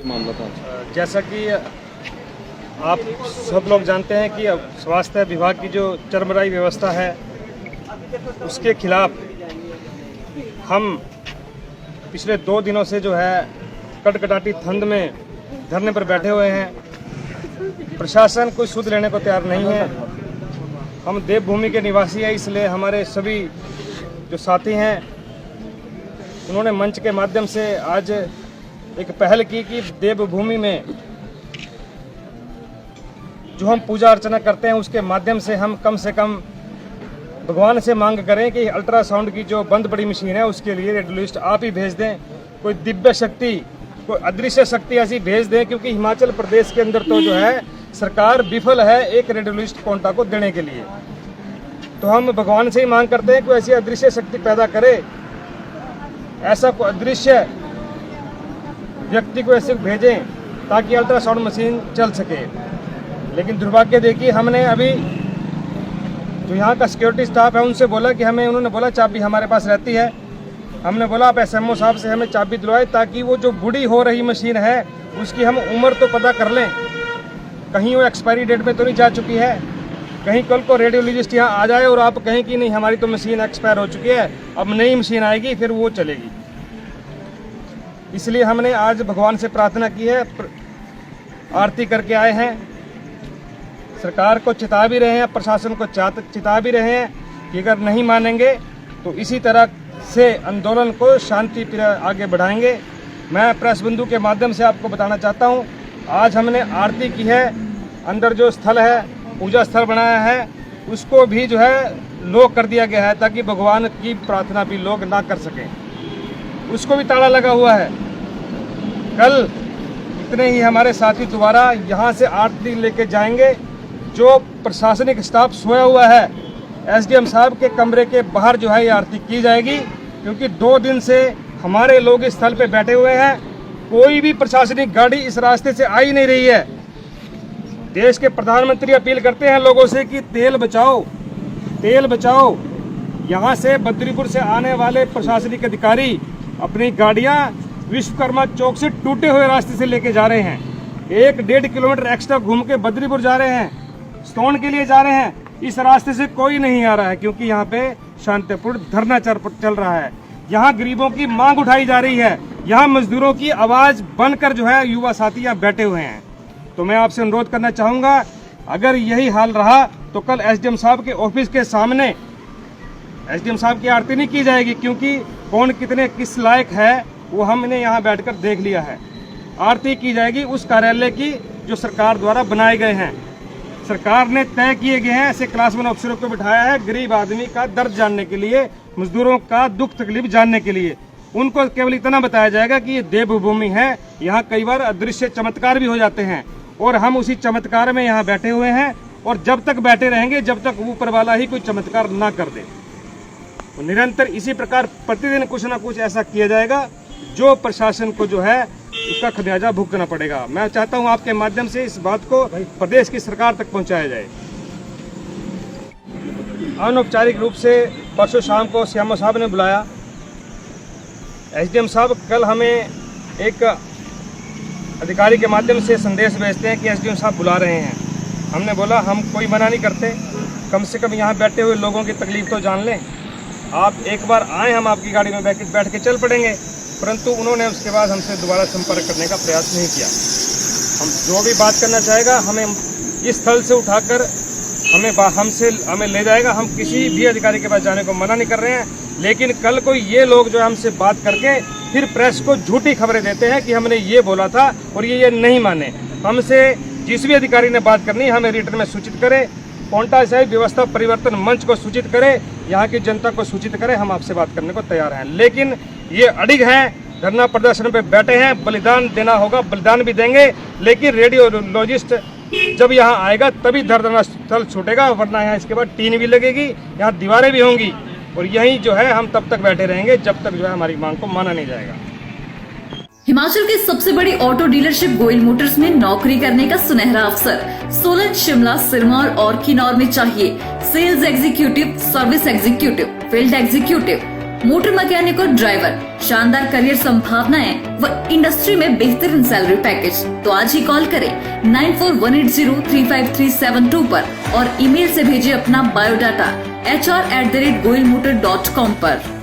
मामला था। जैसा कि आप सब लोग जानते हैं कि स्वास्थ्य विभाग की जो चरमराई व्यवस्था है उसके खिलाफ हम पिछले 2 दिनों से जो है कटकटाटी ठंड में धरने पर बैठे हुए हैं। प्रशासन कोई सुध लेने को तैयार नहीं है। हम देवभूमि के निवासी हैं, इसलिए हमारे सभी जो साथी हैं उन्होंने मंच के माध्यम से आज एक पहल की कि देवभूमि में जो हम पूजा अर्चना करते हैं उसके माध्यम से हम कम से कम भगवान से मांग करें कि अल्ट्रासाउंड की जो बंद पड़ी मशीन है उसके लिए रेडियोलिस्ट आप ही भेज दें। कोई दिव्य शक्ति, कोई अदृश्य शक्ति ऐसी भेज दें, क्योंकि हिमाचल प्रदेश के अंदर तो जो है सरकार विफल है एक रेडियोलिस्ट कोटा को देने के लिए। तो हम भगवान से ही मांग करते हैं कोई ऐसी अदृश्य शक्ति पैदा करे, ऐसा कोई अदृश्य व्यक्ति को ऐसे भेजें ताकि अल्ट्रासाउंड मशीन चल सके। लेकिन दुर्भाग्य देखिए, हमने अभी जो यहाँ का सिक्योरिटी स्टाफ है उनसे बोला कि उन्होंने बोला चाबी हमारे पास रहती है। हमने बोला आप एसएमओ साहब से हमें चाबी दिलवाए ताकि वो जो बूढ़ी हो रही मशीन है उसकी हम उम्र तो पता कर लें, कहीं वो एक्सपायरी डेट में तो नहीं जा चुकी है। कहीं कल को रेडियोलॉजिस्ट यहाँ आ जाए और आप कहें कि नहीं हमारी तो मशीन एक्सपायर हो चुकी है, अब नई मशीन आएगी फिर वो चलेगी। इसलिए हमने आज भगवान से प्रार्थना की है, आरती करके आए हैं। सरकार को चिता भी रहे हैं, प्रशासन को चिता भी रहे हैं कि अगर नहीं मानेंगे तो इसी तरह से आंदोलन को शांति आगे बढ़ाएंगे। मैं प्रेस बंधु के माध्यम से आपको बताना चाहता हूं, आज हमने आरती की है, अंदर जो स्थल है पूजा स्थल बनाया है उसको भी जो है लॉक कर दिया गया है ताकि भगवान की प्रार्थना भी लोग ना कर सकें, उसको भी ताला लगा हुआ है। कल इतने ही हमारे साथी दोबारा यहाँ से आरती लेके जाएंगे। जो प्रशासनिक स्टाफ सोया हुआ है, एसडीएम साहब के कमरे के बाहर जो है ये आरती की जाएगी, क्योंकि 2 दिन से हमारे लोग इस स्थल पे बैठे हुए हैं। कोई भी प्रशासनिक गाड़ी इस रास्ते से आ ही नहीं रही है। देश के प्रधानमंत्री अपील करते हैं लोगों से कि तेल बचाओ, तेल बचाओ। यहाँ से बद्रीपुर से आने वाले प्रशासनिक अधिकारी अपनी गाड़ियाँ विश्वकर्मा चौक से टूटे हुए रास्ते से लेके जा रहे हैं। 1-1.5 किलोमीटर एक्स्ट्रा घूम के बद्रीपुर जा रहे हैं, स्टोन के लिए जा रहे हैं। इस रास्ते से कोई नहीं आ रहा है क्योंकि यहाँ पे शांतिपूर्ण धरना चल रहा है। यहाँ गरीबों की मांग उठाई जा रही है, यहाँ मजदूरों की आवाज बनकर जो है युवा साथी यहाँ बैठे हुए हैं। तो मैं आपसे अनुरोध करना चाहूंगा, अगर यही हाल रहा तो कल एसडीएम साहब के ऑफिस के सामने एसडीएम साहब की आरती नहीं की जाएगी, क्योंकि कौन कितने किस लायक है वो हमने यहाँ बैठकर देख लिया है। आरती की जाएगी उस कार्यालय की जो सरकार द्वारा बनाए गए हैं, सरकार ने तय किए गए हैं। ऐसे क्लास 1 अफसरों को बिठाया है गरीब आदमी का दर्द जानने के लिए, मजदूरों का दुख तकलीफ जानने के लिए। उनको केवल इतना बताया जाएगा कि ये देवभूमि है, यहाँ कई बार अदृश्य चमत्कार भी हो जाते हैं और हम उसी चमत्कार में यहाँ बैठे हुए हैं। और जब तक बैठे रहेंगे जब तक ऊपर वाला ही कोई चमत्कार ना कर दे। तो निरंतर इसी प्रकार प्रतिदिन कुछ ना कुछ ऐसा किया जाएगा जो प्रशासन को जो है उसका खमियाजा भुगतना पड़ेगा। मैं चाहता हूं आपके माध्यम से इस बात को प्रदेश की सरकार तक पहुंचाया जाए। अनौपचारिक रूप से परसों शाम को सीएमओ साहब ने बुलाया। एसडीएम साहब कल हमें एक अधिकारी के माध्यम से संदेश भेजते हैं कि एसडीएम साहब बुला रहे हैं। हमने बोला हम कोई मना नहीं करते, कम से कम यहाँ बैठे हुए लोगों की तकलीफ तो जान लें। आप एक बार आए, हम आपकी गाड़ी में बैठ के चल पड़ेंगे। परंतु उन्होंने उसके बाद हमसे दोबारा संपर्क करने का प्रयास नहीं किया। हम जो भी बात करना चाहेगा हमें इस स्थल से उठाकर हमें ले जाएगा। हम किसी भी अधिकारी के पास जाने को मना नहीं कर रहे हैं, लेकिन कल को ये लोग जो हमसे बात करके फिर प्रेस को झूठी खबरें देते हैं कि हमने ये बोला था और ये नहीं माने। हमसे जिस भी अधिकारी ने बात करनी हमें रिटर्न में सूचित करे, कोटा से व्यवस्था परिवर्तन मंच को सूचित करे, यहाँ की जनता को सूचित करे। हम आपसे बात करने को तैयार हैं, लेकिन ये अड़िग हैं, धरना प्रदर्शन पे बैठे हैं। बलिदान देना होगा, बलिदान भी देंगे, लेकिन रेडियोलॉजिस्ट जब यहाँ आएगा तभी धरना स्थल छूटेगा, वरना यहाँ इसके बाद टीन भी लगेगी, यहाँ दीवारें भी होंगी और यहीं जो है हम तब तक बैठे रहेंगे जब तक जो है हमारी मांग को माना नहीं जाएगा। हिमाचल की सबसे बड़ी ऑटो डीलरशिप गोयल मोटर्स में नौकरी करने का सुनहरा अवसर सोलन, शिमला, सिरमौर और किन्नौर में चाहिए sales executive, service executive, field executive, motor mechanic और ड्राइवर। शानदार करियर संभावनाएं व इंडस्ट्री में बेहतरीन सैलरी पैकेज। तो आज ही कॉल करें 9418035372 पर और ईमेल से भेजिए अपना बायोडाटा hr@goilmotor.com पर।